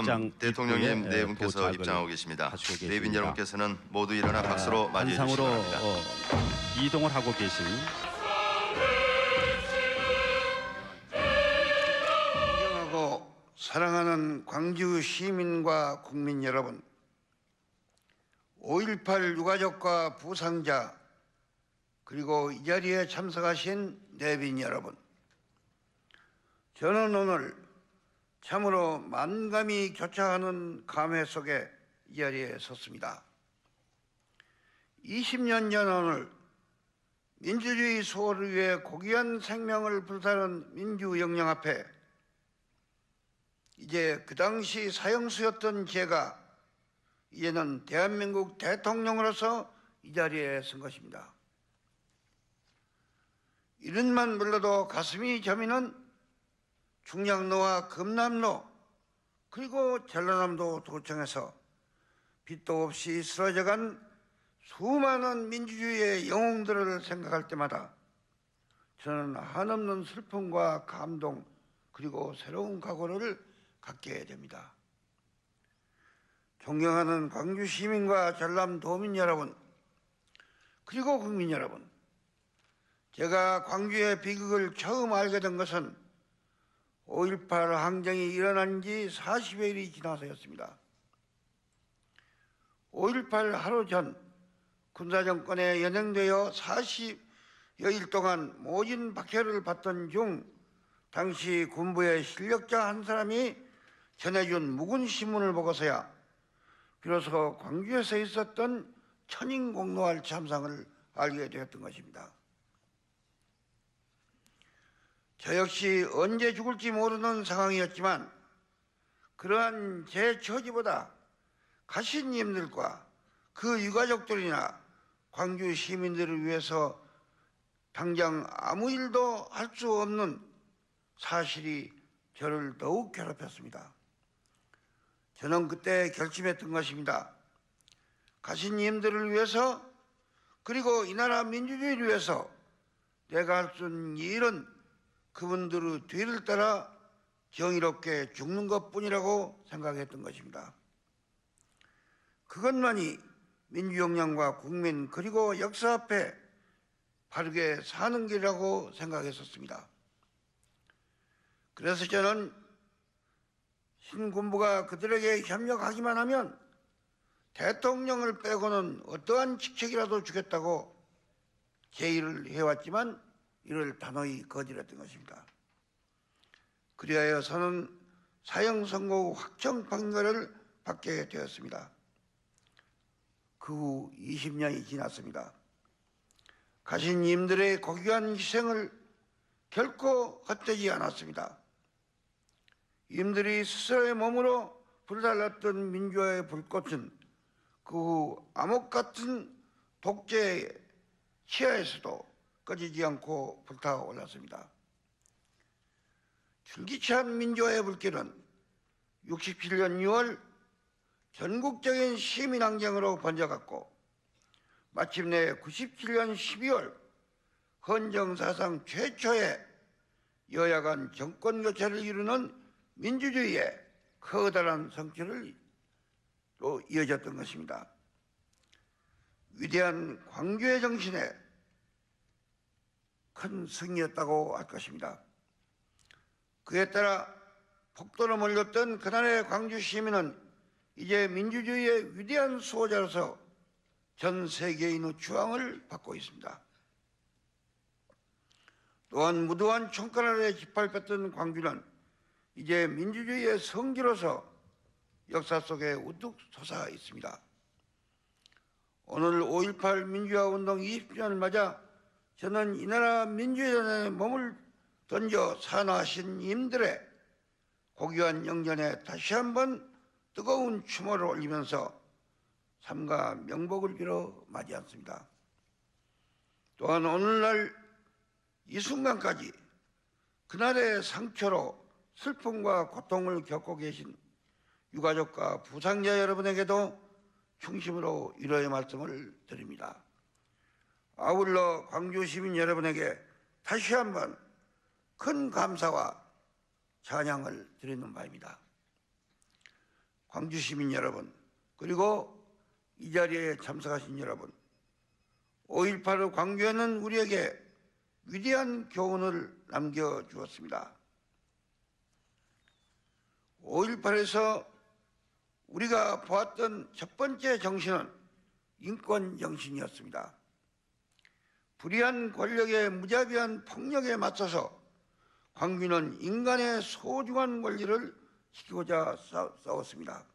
지금 대통령님 네 분께서 입장하고 계십니다. 내빈 여러분께서는 모두 일어나 박수로 맞이해 주시기 한상으로 바랍니다. 이동을 하고 계신 존경하고 사랑하는 광주 시민과 국민 여러분, 5.18 유가족과 부상자 그리고 이 자리에 참석하신 내빈 여러분, 저는 오늘 참으로 만감이 교차하는 감회 속에 이 자리에 섰습니다. 20년 전 오늘 민주주의 수호를 위해 고귀한 생명을 불사른 민주영령 앞에 이제 그 당시 사형수였던 제가 이제는 대한민국 대통령으로서 이 자리에 선 것입니다. 이름만 불러도 가슴이 저미는 충량로와 금남로 그리고 전라남도 도청에서 빛도 없이 쓰러져간 수많은 민주주의의 영웅들을 생각할 때마다 저는 한없는 슬픔과 감동 그리고 새로운 각오를 갖게 됩니다. 존경하는 광주 시민과 전남도민 여러분 그리고 국민 여러분, 제가 광주의 비극을 처음 알게 된 것은 5.18 항쟁이 일어난 지 40여일이 지나서였습니다. 5.18 하루 전 군사정권에 연행되어 40여일 동안 모진 박해를 받던 중 당시 군부의 실력자 한 사람이 전해준 묵은 신문을 보고서야 비로소 광주에서 있었던 천인공노할 참상을 알게 되었던 것입니다. 저 역시 언제 죽을지 모르는 상황이었지만 그러한 제 처지보다 가신님들과 그 유가족들이나 광주 시민들을 위해서 당장 아무 일도 할 수 없는 사실이 저를 더욱 괴롭혔습니다. 저는 그때 결심했던 것입니다. 가신님들을 위해서 그리고 이 나라 민주주의를 위해서 내가 할 수 있는 일은 그분들의 뒤를 따라 정의롭게 죽는 것뿐이라고 생각했던 것입니다. 그것만이 민주역량과 국민 그리고 역사 앞에 바르게 사는 길이라고 생각했었습니다. 그래서 저는 신군부가 그들에게 협력하기만 하면 대통령을 빼고는 어떠한 직책이라도 주겠다고 제의를 해왔지만 이를 단호히 거절했던 것입니다. 그리하여 저는 사형 선고 후 확정 판결을 받게 되었습니다. 그 후 20년이 지났습니다. 가신님들의 고귀한 희생을 결코 헛되지 않았습니다. 임들이 스스로의 몸으로 불달랐던 민주화의 불꽃은 그 후 암흑 같은 독재의 치하에서도 꺼지지 않고 불타올랐습니다. 줄기찬 민주화의 불길은 67년 6월 전국적인 시민항쟁으로 번져갔고 마침내 97년 12월 헌정사상 최초의 여야 간 정권교체를 이루는 민주주의의 커다란 성취로 이어졌던 것입니다. 위대한 광주의 정신에 큰 승리였다고 할 것입니다. 그에 따라 폭도로 몰렸던 그날의 광주 시민은 이제 민주주의의 위대한 수호자로서 전 세계인의 추앙을 받고 있습니다. 또한 무도한 총칼 아래 짓밟혔던 광주는 이제 민주주의의 성지로서 역사 속에 우뚝 솟아 있습니다. 오늘 5.18 민주화 운동 20주년을 맞아 저는 이 나라 민주전에 몸을 던져 산화하신 임들의 고귀한 영전에 다시 한번 뜨거운 추모를 올리면서 삼가 명복을 빌어 맞이했습니다. 또한 오늘날 이 순간까지 그날의 상처로 슬픔과 고통을 겪고 계신 유가족과 부상자 여러분에게도 충심으로 위로의 말씀을 드립니다. 아울러 광주 시민 여러분에게 다시 한번 큰 감사와 찬양을 드리는 바입니다. 광주 시민 여러분, 그리고 이 자리에 참석하신 여러분, 5.18의 광주에는 우리에게 위대한 교훈을 남겨주었습니다. 5.18에서 우리가 보았던 첫 번째 정신은 인권 정신이었습니다. 불의한 권력의 무자비한 폭력에 맞서서 광주는 인간의 소중한 권리를 지키고자 싸웠습니다.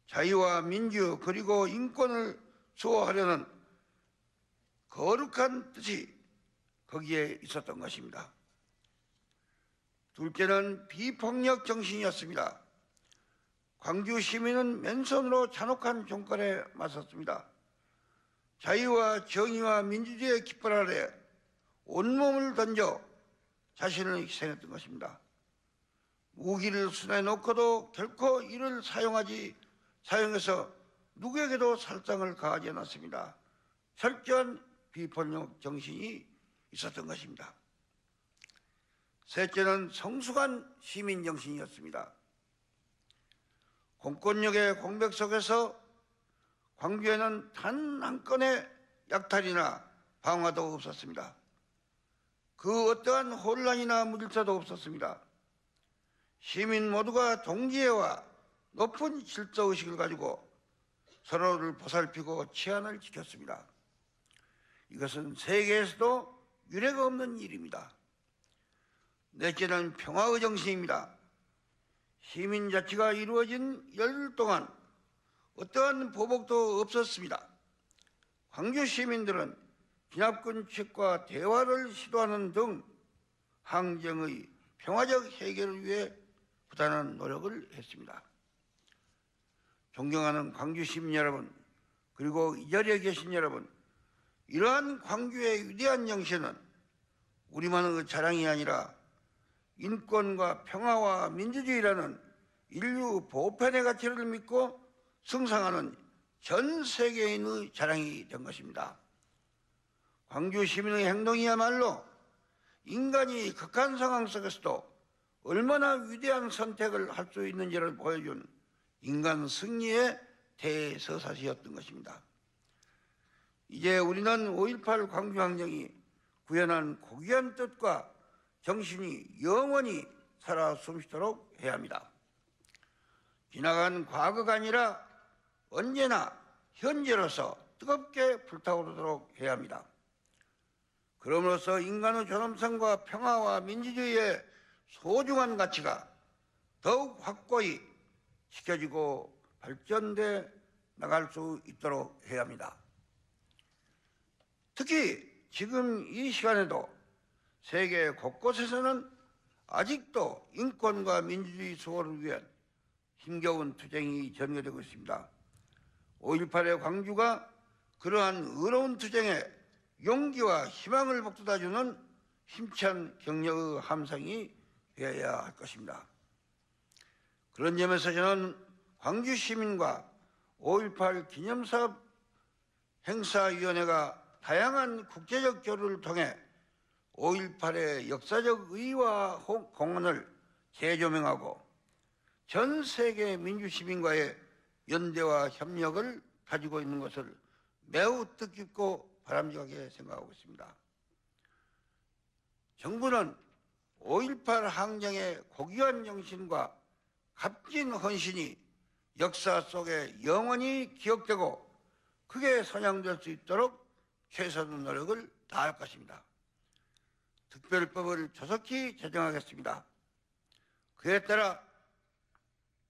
자유와 민주 그리고 인권을 수호하려는 거룩한 뜻이 거기에 있었던 것입니다. 둘째는 비폭력 정신이었습니다. 광주 시민은 맨손으로 잔혹한 종권에 맞섰습니다. 자유와 정의와 민주주의의 깃발 아래 온몸을 던져 자신을 희생했던 것입니다. 무기를 손에 놓고도 결코 이를 사용해서 누구에게도 살상을 가하지 않았습니다. 철저한 비폭력 정신이 있었던 것입니다. 셋째는 성숙한 시민 정신이었습니다. 공권력의 공백 속에서 광주에는 단 한 건의 약탈이나 방화도 없었습니다. 그 어떠한 혼란이나 물질도 없었습니다. 시민 모두가 동지애와 높은 질서의식을 가지고 서로를 보살피고 치안을 지켰습니다. 이것은 세계에서도 유례가 없는 일입니다. 넷째는 평화의 정신입니다. 시민자치가 이루어진 열흘 동안 어떠한 보복도 없었습니다. 광주 시민들은 진압군 측과 대화를 시도하는 등 항쟁의 평화적 해결을 위해 부단한 노력을 했습니다. 존경하는 광주 시민 여러분, 그리고 이 자리에 계신 여러분, 이러한 광주의 위대한 정신은 우리만의 자랑이 아니라 인권과 평화와 민주주의라는 인류 보편의 가치를 믿고 승상하는 전 세계인의 자랑이 된 것입니다. 광주 시민의 행동이야말로 인간이 극한 상황 속에서도 얼마나 위대한 선택을 할 수 있는지를 보여준 인간 승리의 대서사시였던 것입니다. 이제 우리는 5.18 광주항쟁이 구현한 고귀한 뜻과 정신이 영원히 살아 숨쉬도록 해야 합니다. 지나간 과거가 아니라 언제나 현재로서 뜨겁게 불타오르도록 해야 합니다. 그럼으로써 인간의 존엄성과 평화와 민주주의의 소중한 가치가 더욱 확고히 지켜지고 발전돼 나갈 수 있도록 해야 합니다. 특히 지금 이 시간에도 세계 곳곳에서는 아직도 인권과 민주주의 수호를 위한 힘겨운 투쟁이 전개되고 있습니다. 5.18의 광주가 그러한 의로운 투쟁에 용기와 희망을 북돋아주는 힘찬 격려의 함성이 되어야 할 것입니다. 그런 점에서 저는 광주 시민과 5.18 기념사업 행사위원회가 다양한 국제적 교류를 통해 5.18의 역사적 의의와 공헌을 재조명하고 전 세계 민주시민과의 연대와 협력을 가지고 있는 것을 매우 뜻깊고 바람직하게 생각하고 있습니다. 정부는 5.18 항쟁의 고귀한 정신과 값진 헌신이 역사 속에 영원히 기억되고 크게 선양될 수 있도록 최선의 노력을 다할 것입니다. 특별법을 조속히 제정하겠습니다. 그에 따라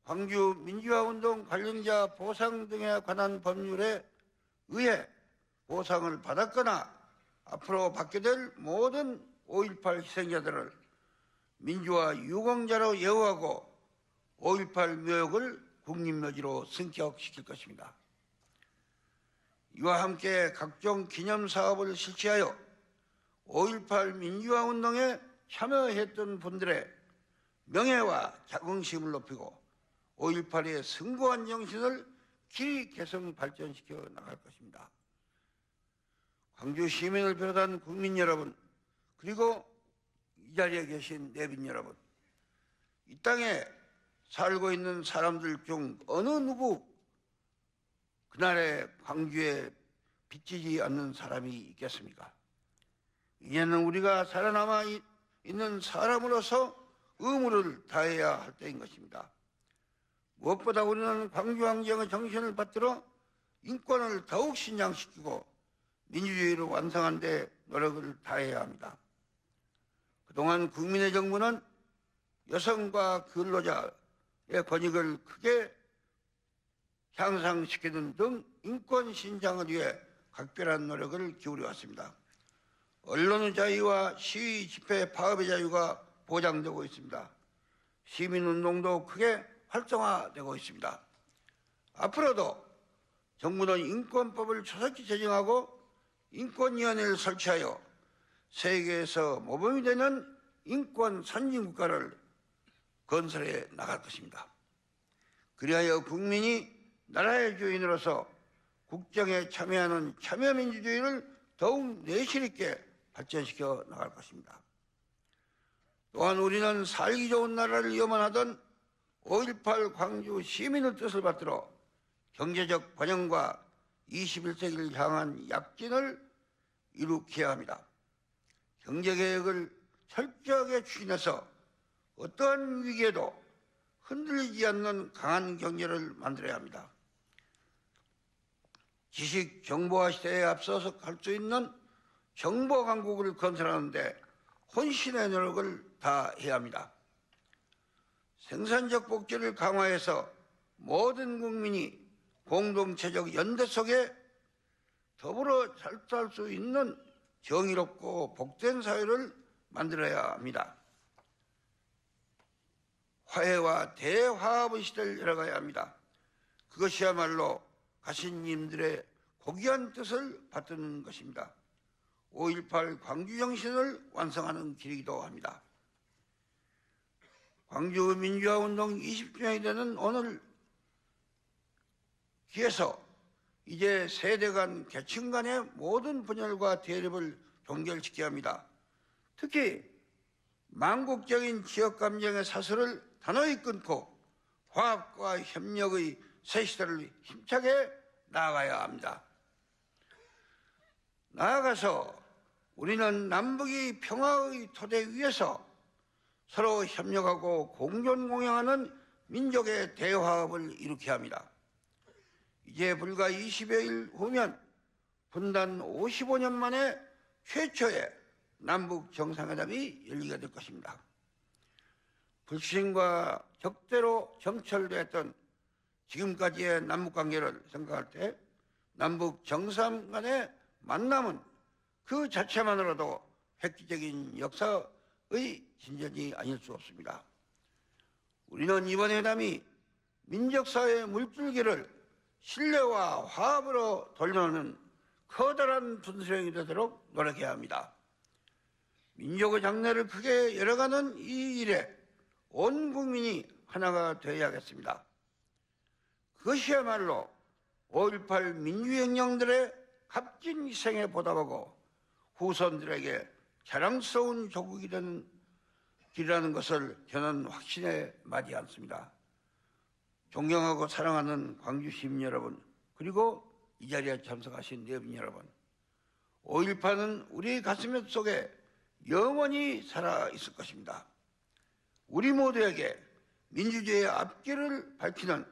광주 민주화운동 관련자 보상 등에 관한 법률에 의해 보상을 받았거나 앞으로 받게 될 모든 5.18 희생자들을 민주화 유공자로 예우하고 5.18 묘역을 국립묘지로 승격시킬 것입니다. 이와 함께 각종 기념사업을 실시하여 5.18 민주화운동에 참여했던 분들의 명예와 자긍심을 높이고 5.18의 승고한 정신을 길이 개성 발전시켜 나갈 것입니다. 광주 시민을 비롯한 국민 여러분, 그리고 이 자리에 계신 내빈 여러분, 이 땅에 살고 있는 사람들 중 어느 누구 그날의 광주에 비치지 않는 사람이 있겠습니까? 이제는 우리가 살아남아 있는 사람으로서 의무를 다해야 할 때인 것입니다. 무엇보다 우리는 광주항쟁의 정신을 받들어 인권을 더욱 신장시키고 민주주의를 완성하는 데 노력을 다해야 합니다. 그동안 국민의 정부는 여성과 근로자의 권익을 크게 향상시키는 등 인권 신장을 위해 각별한 노력을 기울여 왔습니다. 언론의 자유와 시위, 집회, 파업의 자유가 보장되고 있습니다. 시민운동도 크게 활성화되고 있습니다. 앞으로도 정부는 인권법을 조속히 제정하고 인권위원회를 설치하여 세계에서 모범이 되는 인권 선진국가를 건설해 나갈 것입니다. 그리하여 국민이 나라의 주인으로서 국정에 참여하는 참여민주주의를 더욱 내실 있게 발전시켜 나갈 것입니다. 또한 우리는 살기 좋은 나라를 염원하던 5.18 광주 시민의 뜻을 받들어 경제적 번영과 21세기를 향한 약진을 이룩해야 합니다. 경제개혁을 철저하게 추진해서 어떠한 위기에도 흔들리지 않는 강한 경제를 만들어야 합니다. 지식 정보화 시대에 앞서서 갈 수 있는 정보 강국을 건설하는 데 혼신의 노력을 다해야 합니다. 생산적 복지를 강화해서 모든 국민이 공동체적 연대 속에 더불어 잘 살 수 있는 정의롭고 복된 사회를 만들어야 합니다. 화해와 대화합의 시대를 열어가야 합니다. 그것이야말로 가신님들의 고귀한 뜻을 받드는 것입니다. 5.18 광주 정신을 완성하는 길이기도 합니다. 광주 민주화 운동 20주년이 되는 오늘 기에서 이제 세대 간, 계층 간의 모든 분열과 대립을 종결시켜야 합니다. 특히 망국적인 지역 감정의 사슬을 단호히 끊고 화합과 협력의 새 시대를 힘차게 나아가야 합니다. 나아가서 우리는 남북이 평화의 토대 위에서 서로 협력하고 공존 공영하는 민족의 대화합을 일으켜야 합니다. 이제 불과 20여일 후면 분단 55년 만에 최초의 남북 정상회담이 열리게 될 것입니다. 불신과 적대로 점철됐던 지금까지의 남북관계를 생각할 때 남북 정상 간의 만남은 그 자체만으로도 획기적인 역사의 진전이 아닐 수 없습니다. 우리는 이번 회담이 민족사회의 물줄기를 신뢰와 화합으로 돌려놓는 커다란 분수령이 되도록 노력해야 합니다. 민족의 장래를 크게 열어가는 이 일에 온 국민이 하나가 되어야겠습니다. 그것이야말로 5.18 민주혁명들의 값진 희생에 보답하고 후손들에게 자랑스러운 조국이 되는 길이라는 것을 저는 확신에 마지 않습니다. 존경하고 사랑하는 광주 시민 여러분, 그리고 이 자리에 참석하신 내빈 여러분, 5.18은 우리 가슴 속에 영원히 살아있을 것입니다. 우리 모두에게 민주주의의 앞길을 밝히는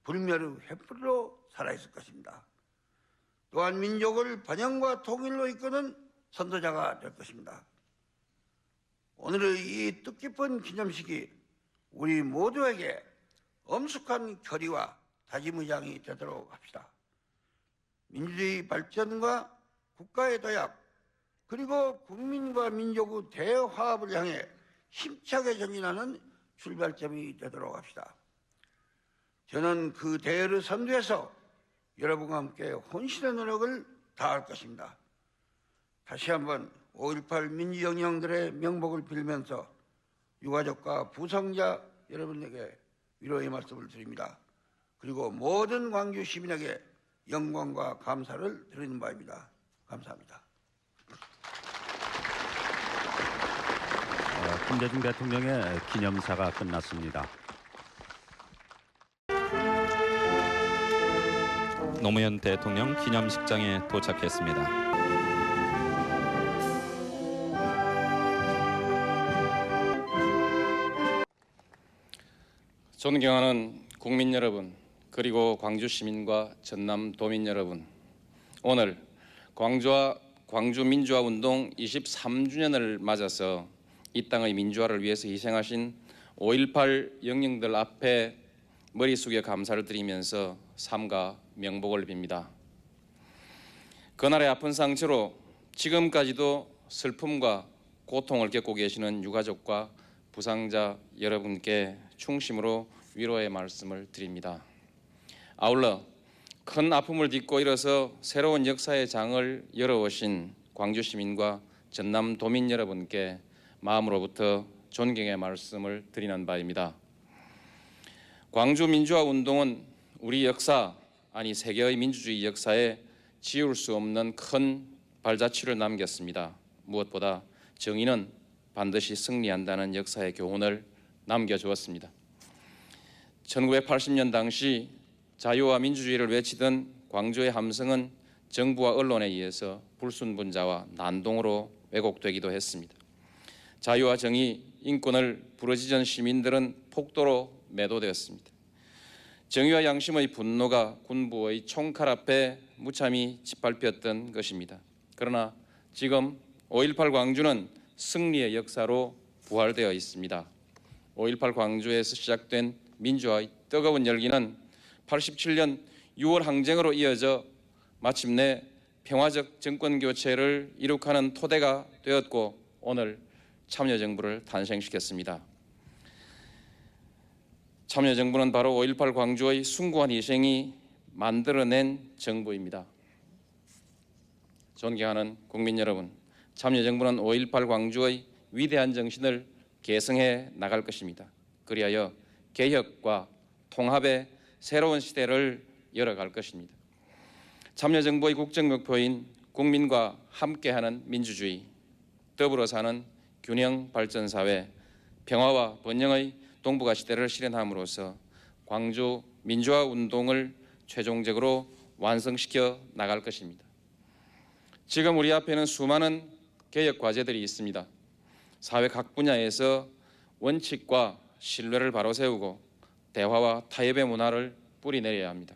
불멸의 횃불로 살아있을 것입니다. 또한 민족을 번영과 통일로 이끄는 선도자가 될 것입니다. 오늘의 이 뜻깊은 기념식이 우리 모두에게 엄숙한 결의와 다짐의장이 되도록 합시다. 민주주의 발전과 국가의 도약, 그리고 국민과 민족의 대화합을 향해 힘차게 전진하는 출발점이 되도록 합시다. 저는 그 대회를 선두해서 여러분과 함께 혼신의 노력을 다할 것입니다. 다시 한번 5.18 민주혁명들의 명복을 빌면서 유가족과 부상자 여러분에게 위로의 말씀을 드립니다. 그리고 모든 광주 시민에게 영광과 감사를 드리는 바입니다. 감사합니다. 김대중 대통령의 기념사가 끝났습니다. 노무현 대통령 기념식장에 도착했습니다. 존경하는 국민 여러분, 그리고 광주 시민과 전남 도민 여러분, 오늘 광주 민주화 운동 23주년을 맞아서 이 땅의 민주화를 위해서 희생하신 5.18 영령들 앞에 머리 숙여 감사를 드리면서 삼가 명복을 빕니다. 그날의 아픈 상처로 지금까지도 슬픔과 고통을 겪고 계시는 유가족과 부상자 여러분께 충심으로 위로의 말씀을 드립니다. 아울러 큰 아픔을 딛고 일어서 새로운 역사의 장을 열어오신 광주 시민과 전남 도민 여러분께 마음으로부터 존경의 말씀을 드리는 바입니다. 광주 민주화 운동은 우리 역사, 아니 세계의 민주주의 역사에 지울 수 없는 큰 발자취를 남겼습니다. 무엇보다 정의는 반드시 승리한다는 역사의 교훈을 남겨주었습니다. 1980년 당시 자유와 민주주의를 외치던 광주의 함성은 정부와 언론에 의해서 불순분자와 난동으로 왜곡되기도 했습니다. 자유와 정의, 인권을 부르짖은 시민들은 폭도로 매도되었습니다. 정의와 양심의 분노가 군부의 총칼 앞에 무참히 짓밟혔던 것입니다. 그러나 지금 5.18 광주는 승리의 역사로 부활되어 있습니다. 5.18 광주에서 시작된 민주화의 뜨거운 열기는 87년 6월 항쟁으로 이어져 마침내 평화적 정권 교체를 이룩하는 토대가 되었고 오늘 참여정부를 탄생시켰습니다. 참여정부는 바로 5.18 광주의 숭고한 희생이 만들어낸 정부입니다. 존경하는 국민 여러분, 참여정부는 5.18 광주의 위대한 정신을 계승해 나갈 것입니다. 그리하여 개혁과 통합의 새로운 시대를 열어갈 것입니다. 참여정부의 국정목표인 국민과 함께하는 민주주의, 더불어 사는 균형 발전 사회, 평화와 번영의 동북아 시대를 실현함으로써 광주 민주화 운동을 최종적으로 완성시켜 나갈 것입니다. 지금 우리 앞에는 수많은 개혁 과제들이 있습니다. 사회 각 분야에서 원칙과 신뢰를 바로 세우고 대화와 타협의 문화를 뿌리내려야 합니다.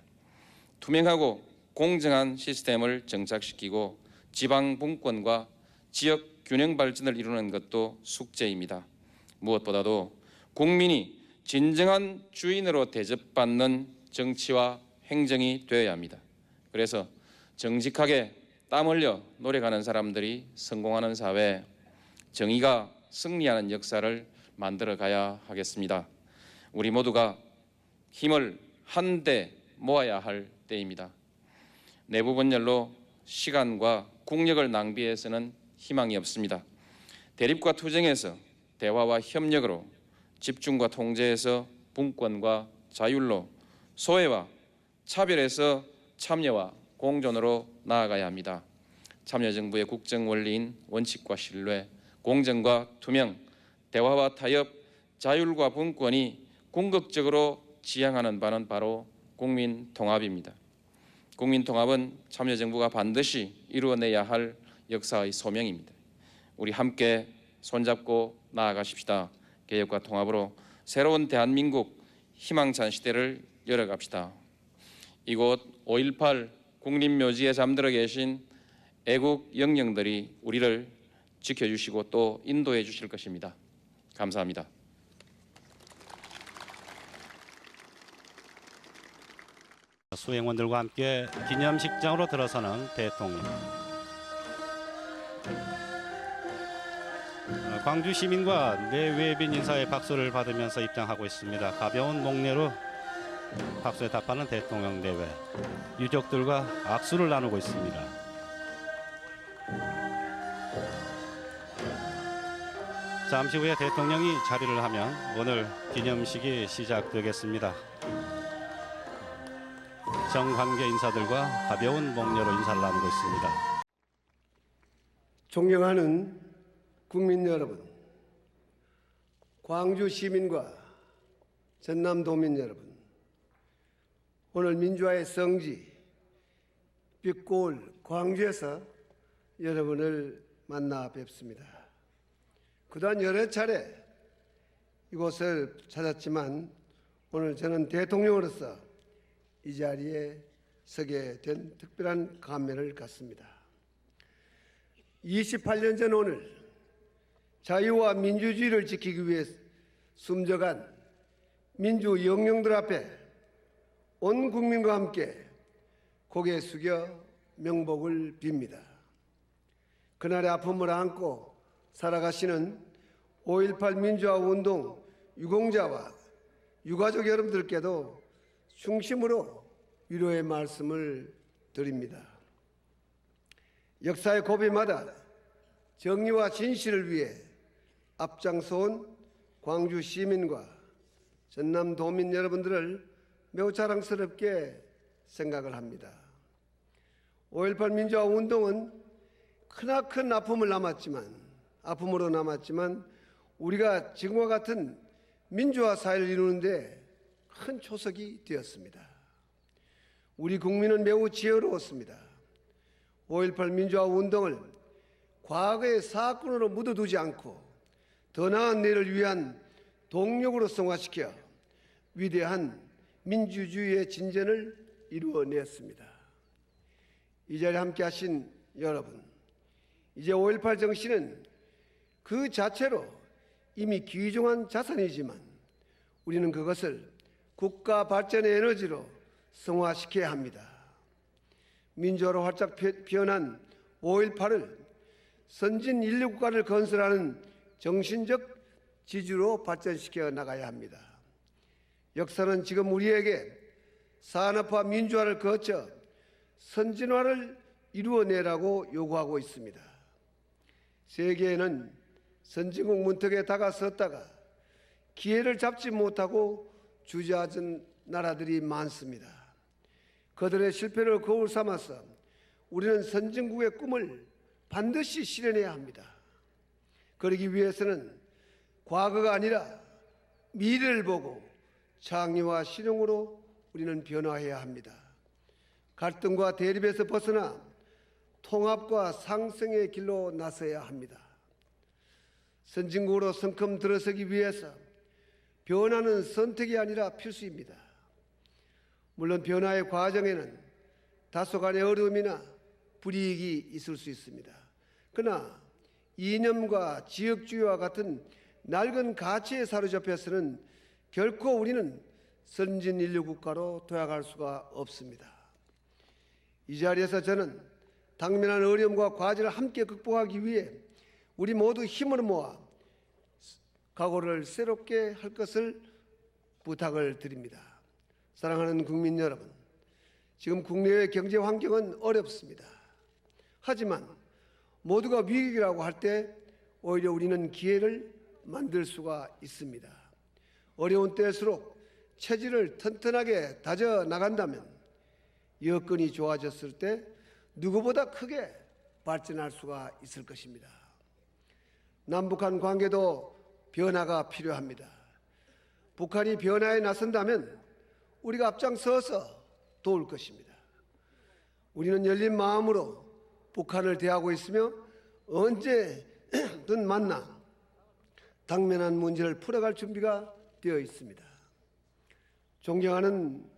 투명하고 공정한 시스템을 정착시키고 지방 분권과 지역 균형 발전을 이루는 것도 숙제입니다. 무엇보다도 국민이 진정한 주인으로 대접받는 정치와 행정이 되어야 합니다. 그래서 정직하게 땀 흘려 노력하는 사람들이 성공하는 사회, 정의가 승리하는 역사를 만들어 가야 하겠습니다. 우리 모두가 힘을 한데 모아야 할 때입니다. 내부 분열로 시간과 국력을 낭비해서는 희망이 없습니다. 대립과 투쟁에서 대화와 협력으로, 집중과 통제에서 분권과 자율로, 소외와 차별에서 참여와 공존으로 나아가야 합니다. 참여정부의 국정원리인 원칙과 신뢰, 공정과 투명, 대화와 타협, 자율과 분권이 궁극적으로 지향하는 바는 바로 국민통합입니다. 국민통합은 참여정부가 반드시 이루어내야 할 역사의 소명입니다. 우리 함께 손잡고 나아가십시다. 개혁과 통합으로 새로운 대한민국 희망찬 시대를 열어갑시다. 이곳 5.18 국립묘지에 잠들어 계신 애국 영령들이 우리를 지켜주시고 또 인도해 주실 것입니다. 감사합니다. 수행원들과 함께 기념식장으로 들어서는 대통령. 광주 시민과 내외빈 인사의 박수를 받으면서 입장하고 있습니다. 가벼운 목례로 박수에 답하는 대통령 내외. 유족들과 악수를 나누고 있습니다. 잠시 후에 대통령이 자리를 하면 오늘 기념식이 시작되겠습니다. 정관계 인사들과 가벼운 목례로 인사를 나누고 있습니다. 존경하는 국민 여러분, 광주 시민과 전남 도민 여러분, 오늘 민주화의 성지 빛고울 광주에서 여러분을 만나 뵙습니다. 그동안 여러 차례 이곳을 찾았지만 오늘 저는 대통령으로서 이 자리에 서게 된 특별한 감회를 갖습니다. 28년 전 오늘 자유와 민주주의를 지키기 위해 숨져간 민주 영령들 앞에 온 국민과 함께 고개 숙여 명복을 빕니다. 그날의 아픔을 안고 살아가시는 5.18 민주화 운동 유공자와 유가족 여러분들께도 중심으로 위로의 말씀을 드립니다. 역사의 고비마다 정의와 진실을 위해 앞장서온 광주 시민과 전남 도민 여러분들을 매우 자랑스럽게 생각을 합니다. 5.18 민주화 운동은 크나큰 아픔으로 남았지만 우리가 지금과 같은 민주화 사회를 이루는데 큰 초석이 되었습니다. 우리 국민은 매우 지혜로웠습니다. 5.18 민주화 운동을 과거의 사건으로 묻어두지 않고 더 나은 내일을 위한 동력으로 성화시켜 위대한 민주주의의 진전을 이루어냈습니다. 이 자리에 함께 하신 여러분, 이제 5.18 정신은 그 자체로 이미 귀중한 자산이지만 우리는 그것을 국가 발전의 에너지로 성화시켜야 합니다. 민주화로 활짝 피어난 5.18을 선진 인류 국가를 건설하는 정신적 지주로 발전시켜 나가야 합니다. 역사는 지금 우리에게 산업화 민주화를 거쳐 선진화를 이루어내라고 요구하고 있습니다. 세계에는 선진국 문턱에 다가섰다가 기회를 잡지 못하고 주저앉은 나라들이 많습니다. 그들의 실패를 거울 삼아서 우리는 선진국의 꿈을 반드시 실현해야 합니다. 그러기 위해서는 과거가 아니라 미래를 보고 창의와 실용으로 우리는 변화해야 합니다. 갈등과 대립에서 벗어나 통합과 상생의 길로 나서야 합니다. 선진국으로 성큼 들어서기 위해서 변화는 선택이 아니라 필수입니다. 물론 변화의 과정에는 다소간의 어려움이나 불이익이 있을 수 있습니다. 그러나 이념과 지역주의와 같은 낡은 가치에 사로잡혀서는 결코 우리는 선진 인류 국가로 도약할 수가 없습니다. 이 자리에서 저는 당면한 어려움과 과제를 함께 극복하기 위해 우리 모두 힘을 모아 각오를 새롭게 할 것을 부탁을 드립니다. 사랑하는 국민 여러분, 지금 국내의 경제 환경은 어렵습니다. 하지만 모두가 위기라고 할 때 오히려 우리는 기회를 만들 수가 있습니다. 어려운 때일수록 체질을 튼튼하게 다져 나간다면 여건이 좋아졌을 때 누구보다 크게 발전할 수가 있을 것입니다. 남북한 관계도 변화가 필요합니다. 북한이 변화에 나선다면 우리가 앞장서서 도울 것입니다. 우리는 열린 마음으로 북한을 대하고 있으며 언제든 만나 당면한 문제를 풀어갈 준비가 되어 있습니다. 존경하는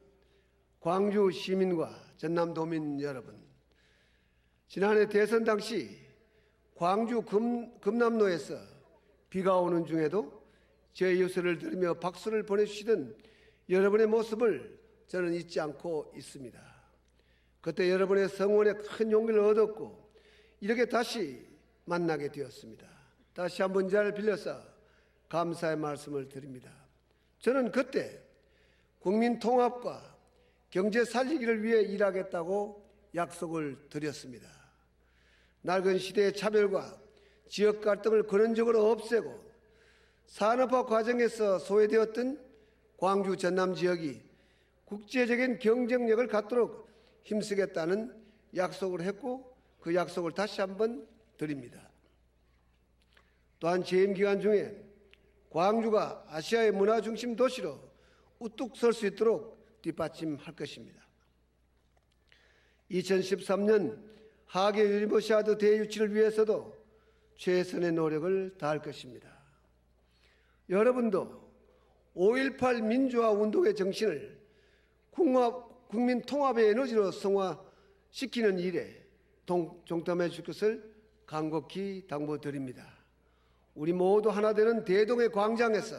광주 시민과 전남도민 여러분, 지난해 대선 당시 광주 금남로에서 비가 오는 중에도 제 유서를 들으며 박수를 보내주시던 여러분의 모습을 저는 잊지 않고 있습니다. 그때 여러분의 성원에 큰 용기를 얻었고 이렇게 다시 만나게 되었습니다. 다시 한번 자리를 빌려서 감사의 말씀을 드립니다. 저는 그때 국민 통합과 경제 살리기를 위해 일하겠다고 약속을 드렸습니다. 낡은 시대의 차별과 지역 갈등을 근원적으로 없애고 산업화 과정에서 소외되었던 광주 전남 지역이 국제적인 경쟁력을 갖도록 힘쓰겠다는 약속을 했고 그 약속을 다시 한번 드립니다. 또한 재임 기간 중에 광주가 아시아의 문화중심 도시로 우뚝 설 수 있도록 뒷받침할 것입니다. 2013년 하계 유니버시아드 대유치를 위해서도 최선의 노력을 다할 것입니다. 여러분도 5.18 민주화 운동의 정신을 국민 통합의 에너지로 성화시키는 일에 동참해 줄 것을 간곡히 당부드립니다. 우리 모두 하나 되는 대동의 광장에서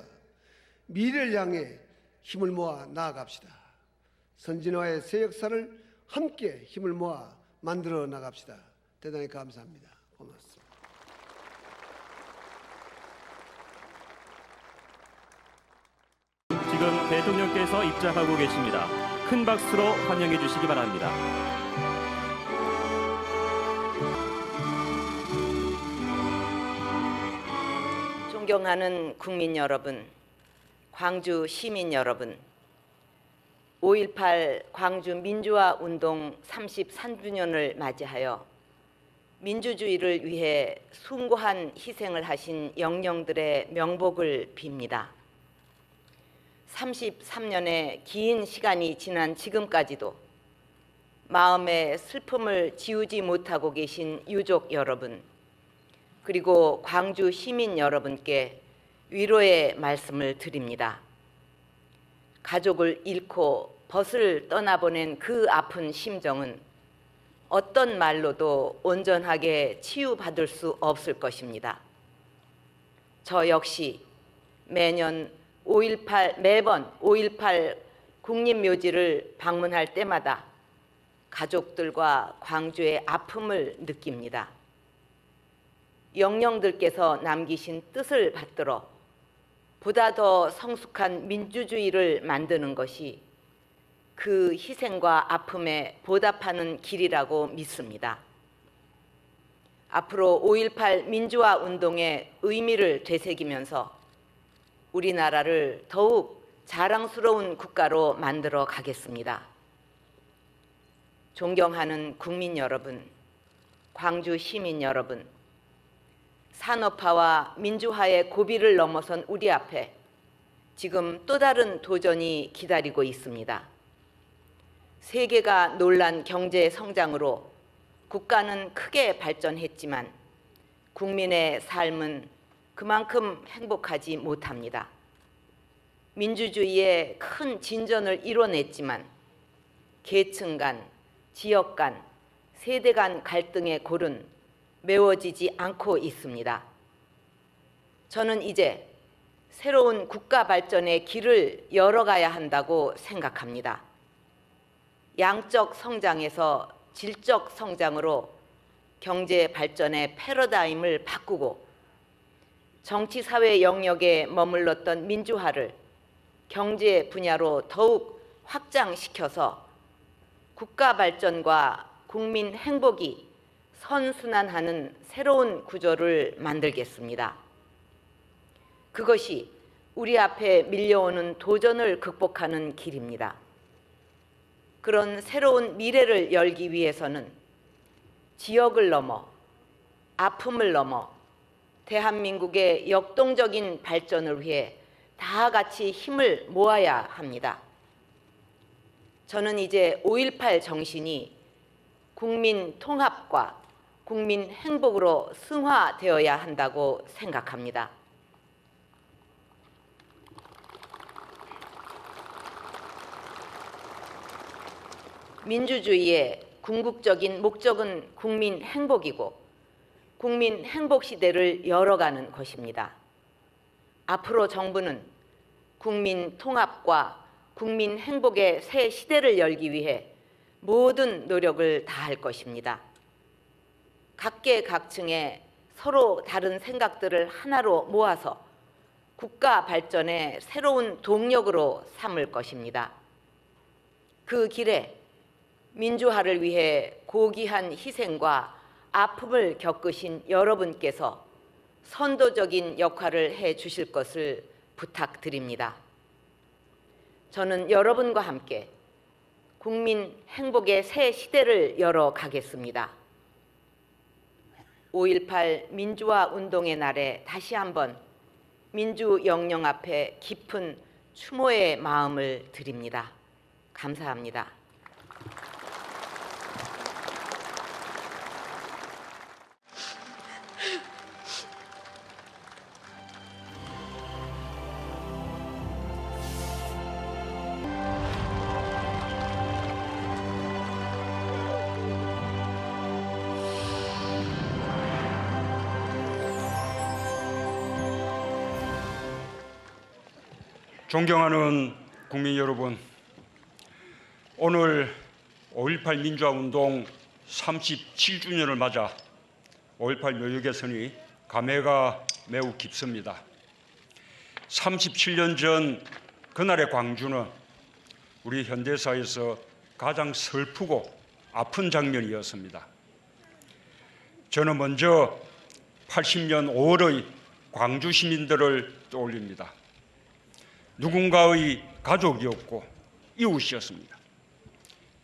미래를 향해 힘을 모아 나아갑시다. 선진화의 새 역사를 함께 힘을 모아 만들어 나갑시다. 대단히 감사합니다. 고맙습니다. 지금 대통령께서 입장하고 계십니다. 큰 박수로 환영해 주시기 바랍니다. 존경하는 국민 여러분, 광주 시민 여러분, 5.18 광주 민주화 운동 33주년을 맞이하여 민주주의를 위해 숭고한 희생을 하신 영령들의 명복을 빕니다. 33년의 긴 시간이 지난 지금까지도 마음의 슬픔을 지우지 못하고 계신 유족 여러분, 그리고 광주 시민 여러분께 위로의 말씀을 드립니다. 가족을 잃고 벗을 떠나보낸 그 아픈 심정은 어떤 말로도 온전하게 치유받을 수 없을 것입니다. 저 역시 매번 5.18 국립묘지를 방문할 때마다 가족들과 광주의 아픔을 느낍니다. 영령들께서 남기신 뜻을 받들어 보다 더 성숙한 민주주의를 만드는 것이 그 희생과 아픔에 보답하는 길이라고 믿습니다. 앞으로 5.18 민주화 운동의 의미를 되새기면서 우리나라를 더욱 자랑스러운 국가로 만들어 가겠습니다. 존경하는 국민 여러분, 광주 시민 여러분, 산업화와 민주화의 고비를 넘어선 우리 앞에 지금 또 다른 도전이 기다리고 있습니다. 세계가 놀란 경제 성장으로 국가는 크게 발전했지만 국민의 삶은 그만큼 행복하지 못합니다. 민주주의의 큰 진전을 이뤄냈지만 계층 간, 지역 간, 세대 간 갈등의 골은 메워지지 않고 있습니다. 저는 이제 새로운 국가 발전의 길을 열어가야 한다고 생각합니다. 양적 성장에서 질적 성장으로 경제 발전의 패러다임을 바꾸고 정치 사회 영역에 머물렀던 민주화를 경제 분야로 더욱 확장시켜서 국가 발전과 국민 행복이 선순환하는 새로운 구조를 만들겠습니다. 그것이 우리 앞에 밀려오는 도전을 극복하는 길입니다. 그런 새로운 미래를 열기 위해서는 지역을 넘어 아픔을 넘어 대한민국의 역동적인 발전을 위해 다 같이 힘을 모아야 합니다. 저는 이제 5.18 정신이 국민 통합과 국민 행복으로 승화되어야 한다고 생각합니다. 민주주의의 궁극적인 목적은 국민 행복이고 국민 행복 시대를 열어가는 것입니다. 앞으로 정부는 국민 통합과 국민 행복의 새 시대를 열기 위해 모든 노력을 다할 것입니다. 각계각층의 서로 다른 생각들을 하나로 모아서 국가 발전의 새로운 동력으로 삼을 것입니다. 그 길에 민주화를 위해 고귀한 희생과 아픔을 겪으신 여러분께서 선도적인 역할을 해 주실 것을 부탁드립니다. 저는 여러분과 함께 국민 행복의 새 시대를 열어가겠습니다. 5.18 민주화 운동의 날에 다시 한번 민주 영령 앞에 깊은 추모의 마음을 드립니다. 감사합니다. 존경하는 국민 여러분, 오늘 5.18 민주화운동 37주년을 맞아 5.18 묘역에서니 감회가 매우 깊습니다. 37년 전 그날의 광주는 우리 현대사에서 가장 슬프고 아픈 장면이었습니다. 저는 먼저 80년 5월의 광주 시민들을 떠올립니다. 누군가의 가족이었고 이웃이었습니다.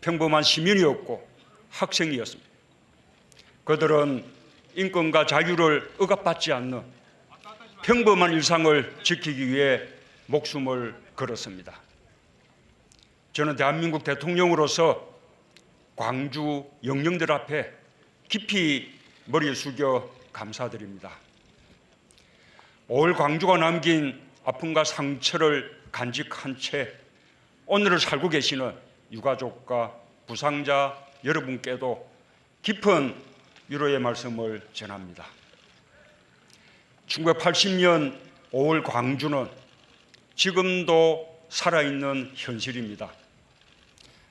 평범한 시민이었고 학생이었습니다. 그들은 인권과 자유를 억압받지 않는 평범한 일상을 지키기 위해 목숨을 걸었습니다. 저는 대한민국 대통령으로서 광주 영령들 앞에 깊이 머리 숙여 감사드립니다. 5월 광주가 남긴 아픔과 상처를 간직한 채 오늘을 살고 계시는 유가족과 부상자 여러분께도 깊은 위로의 말씀을 전합니다. 1980년 5월 광주는 지금도 살아있는 현실입니다.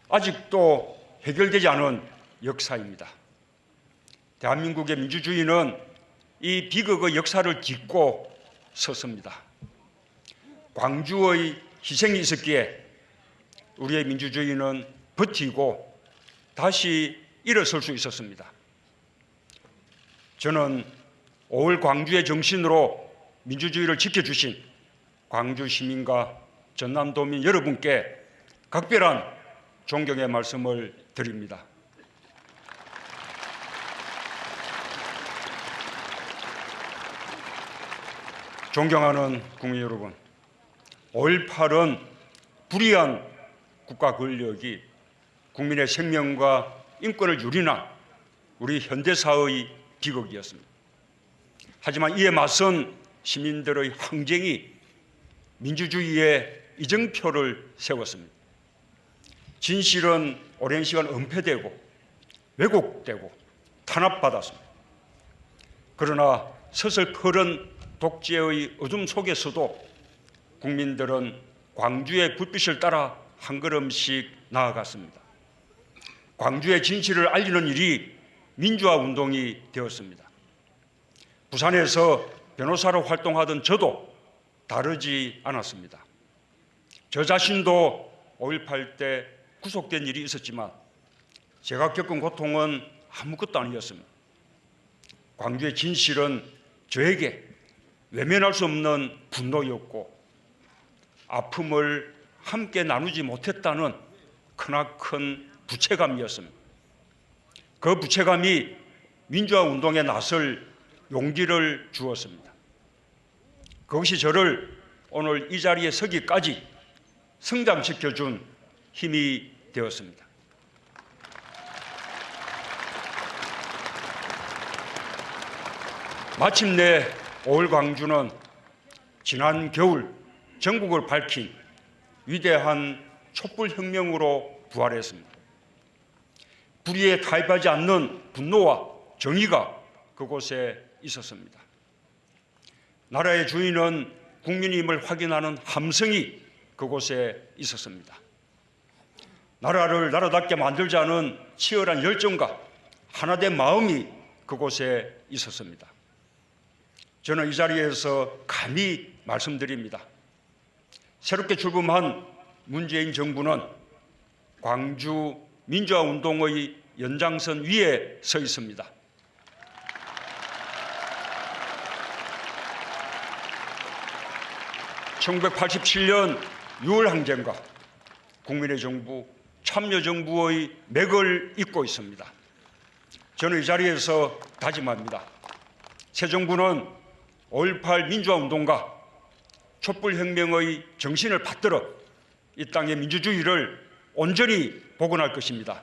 아직도 해결되지 않은 역사입니다. 대한민국의 민주주의는 이 비극의 역사를 딛고 섰습니다. 광주의 희생이 있었기에 우리의 민주주의는 버티고 다시 일어설 수 있었습니다. 저는 5월 광주의 정신으로 민주주의를 지켜주신 광주 시민과 전남도민 여러분께 각별한 존경의 말씀을 드립니다. 존경하는 국민 여러분, 5.18은 불의한 국가 권력이 국민의 생명과 인권을 유린한 우리 현대사의 비극이었습니다. 하지만 이에 맞선 시민들의 항쟁이 민주주의의 이정표를 세웠습니다. 진실은 오랜 시간 은폐되고 왜곡되고 탄압받았습니다. 그러나 서슬퍼른 독재의 어둠 속에서도 국민들은 광주의 불빛을 따라 한 걸음씩 나아갔습니다. 광주의 진실을 알리는 일이 민주화 운동이 되었습니다. 부산에서 변호사로 활동하던 저도 다르지 않았습니다. 저 자신도 5.18 때 구속된 일이 있었지만 제가 겪은 고통은 아무것도 아니었습니다. 광주의 진실은 저에게 외면할 수 없는 분노였고 아픔을 함께 나누지 못했다는 크나큰 부채감이었습니다. 그 부채감이 민주화 운동에 나설 용기를 주었습니다. 그것이 저를 오늘 이 자리에 서기까지 성장시켜준 힘이 되었습니다. 마침내 5월 광주는 지난 겨울 전국을 밝힌 위대한 촛불혁명으로 부활했습니다. 불의에 타협하지 않는 분노와 정의가 그곳에 있었습니다. 나라의 주인은 국민임을 확인하는 함성이 그곳에 있었습니다. 나라를 나라답게 만들자는 치열한 열정과 하나된 마음이 그곳에 있었습니다. 저는 이 자리에서 감히 말씀드립니다. 새롭게 출범한 문재인 정부는 광주 민주화 운동의 연장선 위에 서 있습니다. (1987년) 6월 항쟁과 국민의 정부, 참여정부의 맥을 잇고 있습니다. 저는 이 자리에서 다짐합니다. 새 정부는 5.18 민주화 운동과 촛불혁명의 정신을 받들어 이 땅의 민주주의를 온전히 복원할 것입니다.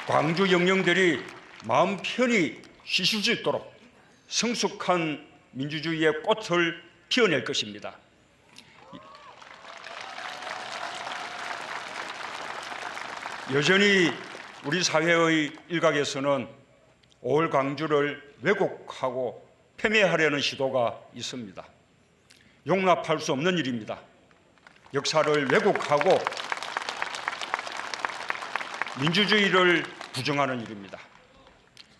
광주 영령들이 마음 편히 쉬실 수 있도록 성숙한 민주주의의 꽃을 피워낼 것입니다. 여전히 우리 사회의 일각에서는 5월 광주를 왜곡하고 폄훼하려는 시도가 있습니다. 용납할 수 없는 일입니다. 역사를 왜곡하고 민주주의를 부정하는 일입니다.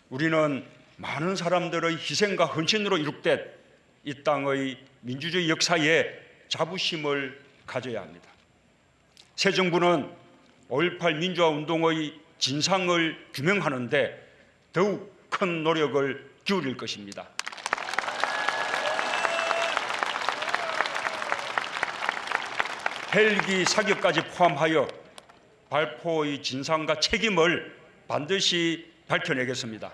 우리는 많은 사람들의 희생과 헌신으로 이룩된 이 땅의 민주주의 역사에 자부심을 가져야 합니다. 새 정부는 5.18 민주화 운동의 진상을 규명하는 데 더욱 큰 노력을 기울일 것입니다. 헬기 사격까지 포함하여 발포의 진상과 책임을 반드시 밝혀내겠습니다.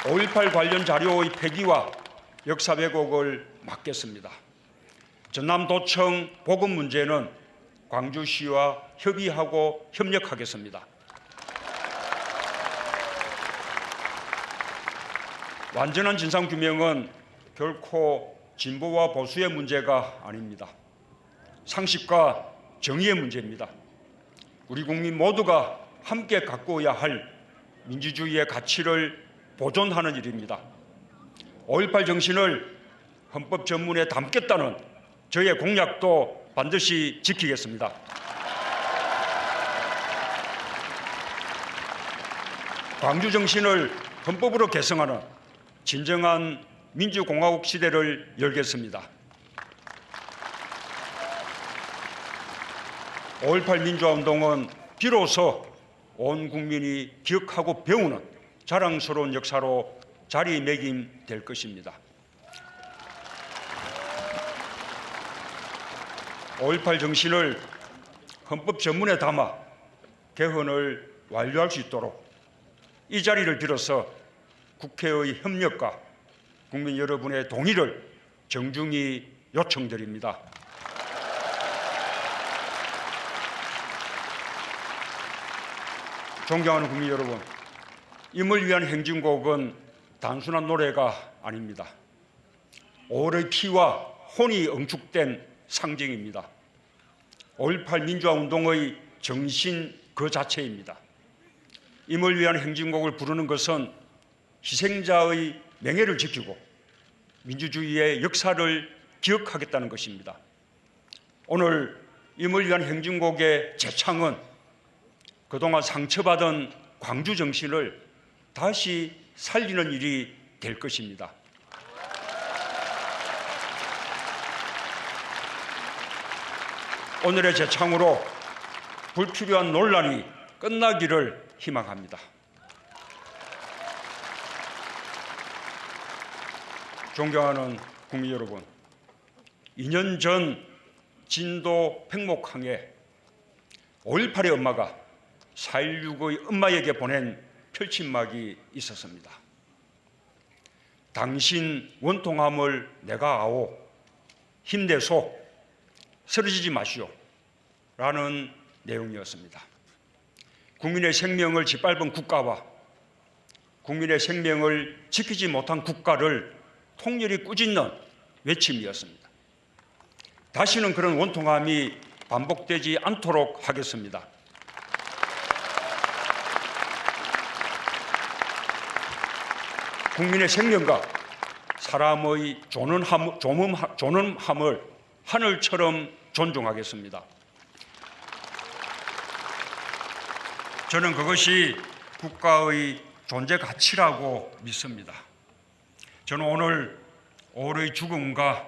5.18 관련 자료의 폐기와 역사 왜곡을 막겠습니다. 전남도청 보급 문제는 광주시와 협의하고 협력하겠습니다. 완전한 진상규명은 결코 진보와 보수의 문제가 아닙니다. 상식과 정의의 문제입니다. 우리 국민 모두가 함께 가꾸어야 할 민주주의의 가치를 보존하는 일입니다. 5.18 정신을 헌법 전문에 담겠다는 저의 공약도 반드시 지키겠습니다. 광주 정신을 헌법으로 개성하는 진정한 민주공화국 시대를 열겠습니다. 5.18 민주화운동은 비로소 온 국민이 기억하고 배우는 자랑스러운 역사로 자리매김될 것입니다. 5.18 정신을 헌법 전문에 담아 개헌을 완료할 수 있도록 이 자리를 빌어서 국회의 협력과 국민 여러분의 동의를 정중히 요청드립니다. 존경하는 국민 여러분, 임을 위한 행진곡은 단순한 노래가 아닙니다. 5월의 피와 혼이 응축된 상징입니다. 5.18 민주화 운동의 정신 그 자체입니다. 임을 위한 행진곡을 부르는 것은 희생자의 명예를 지키고 민주주의의 역사를 기억하겠다는 것입니다. 오늘 임을 위한 행진곡의 재창은 그동안 상처받은 광주 정신을 다시 살리는 일이 될 것입니다. 오늘의 재창으로 불필요한 논란이 끝나기를 희망합니다. 존경하는 국민 여러분, 2년 전 진도 팽목항에 5.18의 엄마가 4.16의 엄마에게 보낸 펼침막이 있었습니다. 당신 원통함을 내가 아오, 힘내소, 쓰러지지 마시오 라는 내용이었습니다. 국민의 생명을 짓밟은 국가와 국민의 생명을 지키지 못한 국가를 통렬히 꾸짖는 외침이었습니다. 다시는 그런 원통함이 반복되지 않도록 하겠습니다. 국민의 생명과 사람의 존엄함을 하늘처럼 존중하겠습니다. 저는 그것이 국가의 존재 가치라고 믿습니다. 저는 오늘 5월의 죽음과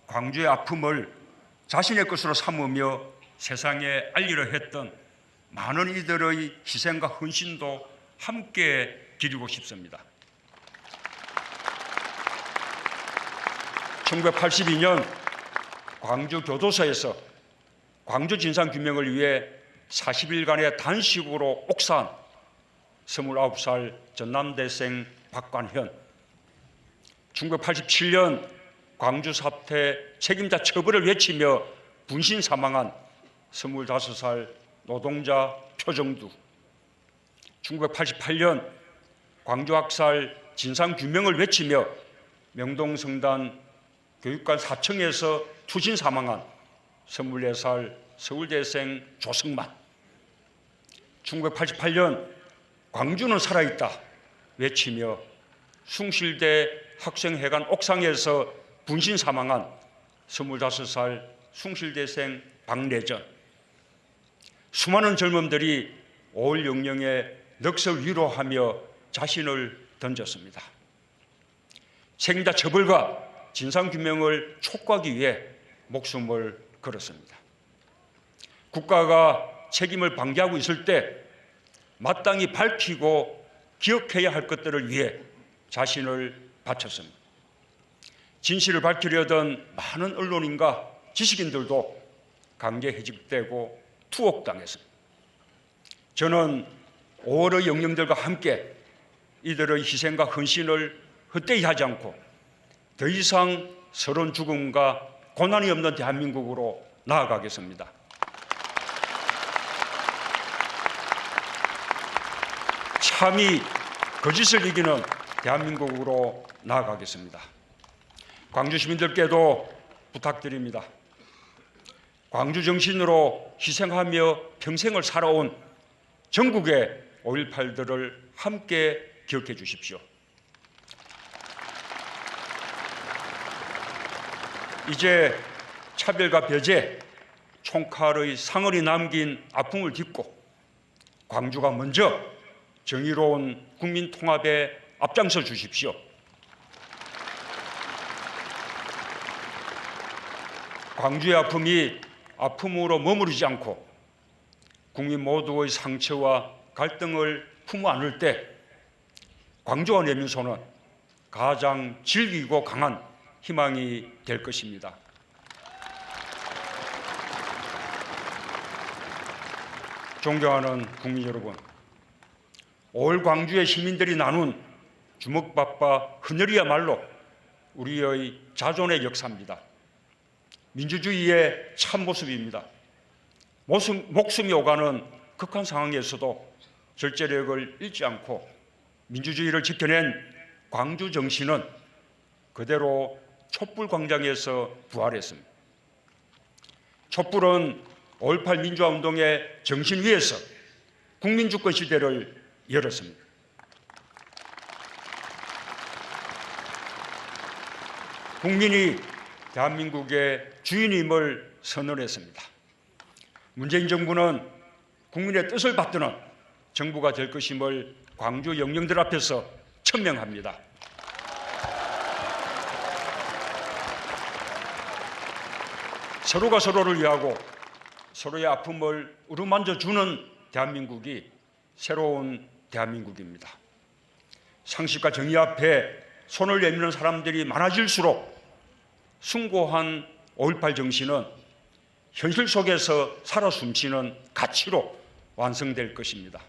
광주의 아픔을 자신의 것으로 삼으며 세상에 알리려 했던 많은 이들의 희생과 헌신도 함께 기리고 싶습니다. 1982년 광주 교도소에서 광주 진상 규명을 위해 40일간의 단식으로 옥사한 29살 전남대생 박관현, 1987년 광주 사태 책임자 처벌을 외치며 분신 사망한 25살 노동자 표정두, 1988년 광주 학살 진상 규명을 외치며 명동성단 교육관 4층에서 투신 사망한 24살 서울대생 조승만, 1988년 광주는 살아있다 외치며 숭실대 학생회관 옥상에서 분신 사망한 25살 숭실대생 박래전. 수많은 젊음들이 5.16 영령의 넋을 위로하며 자신을 던졌습니다. 책임자 처벌과 진상규명을 촉구하기 위해 목숨을 걸었습니다. 국가가 책임을 방기하고 있을 때 마땅히 밝히고 기억해야 할 것들을 위해 자신을 바쳤습니다. 진실을 밝히려던 많은 언론인과 지식인들도 강제 해직되고 투옥당했습니다. 저는 5월의 영령들과 함께 이들의 희생과 헌신을 헛되이 하지 않고 더 이상 서러운 죽음과 고난이 없는 대한민국으로 나아가겠습니다. 참이 거짓을 이기는 대한민국으로 나아가겠습니다. 광주 시민들께도 부탁드립니다. 광주 정신으로 희생하며 평생을 살아온 전국의 5.18들을 함께 기억해 주십시오. 이제 차별과 배제, 총칼의 상흔이 남긴 아픔을 딛고 광주가 먼저 정의로운 국민 통합에 앞장서 주십시오. 광주의 아픔이 아픔으로 머무르지 않고 국민 모두의 상처와 갈등을 품어 안을 때 광주와 내민소는 가장 질기고 강한 희망이 될 것입니다. 존경하는 국민 여러분, 5월 광주의 시민들이 나눈 주먹밥과 헌혈이야말로 우리의 자존의 역사입니다. 민주주의의 참모습입니다. 목숨이 오가는 극한 상황에서도 절제력을 잃지 않고 민주주의를 지켜낸 광주 정신은 그대로 촛불광장에서 부활했습니다. 촛불은 5.18 민주화운동의 정신 위에서 국민주권 시대를 열었습니다. 국민이 대한민국의 주인임을 선언했습니다. 문재인 정부는 국민의 뜻을 받드는 정부가 될 것임을 광주 영령들 앞에서 천명합니다. 서로가 서로를 위하고 서로의 아픔을 어루만져주는 대한민국이 새로운 대한민국입니다. 상식과 정의 앞에 손을 내미는 사람들이 많아질수록 숭고한 5.18 정신은 현실 속에서 살아 숨쉬는 가치로 완성될 것입니다.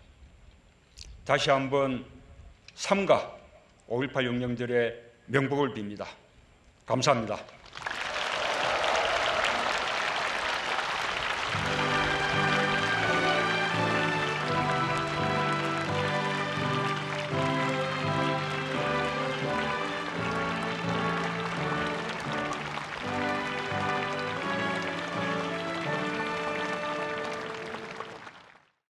다시 한번 삼가 5.18 영령들의 명복을 빕니다. 감사합니다.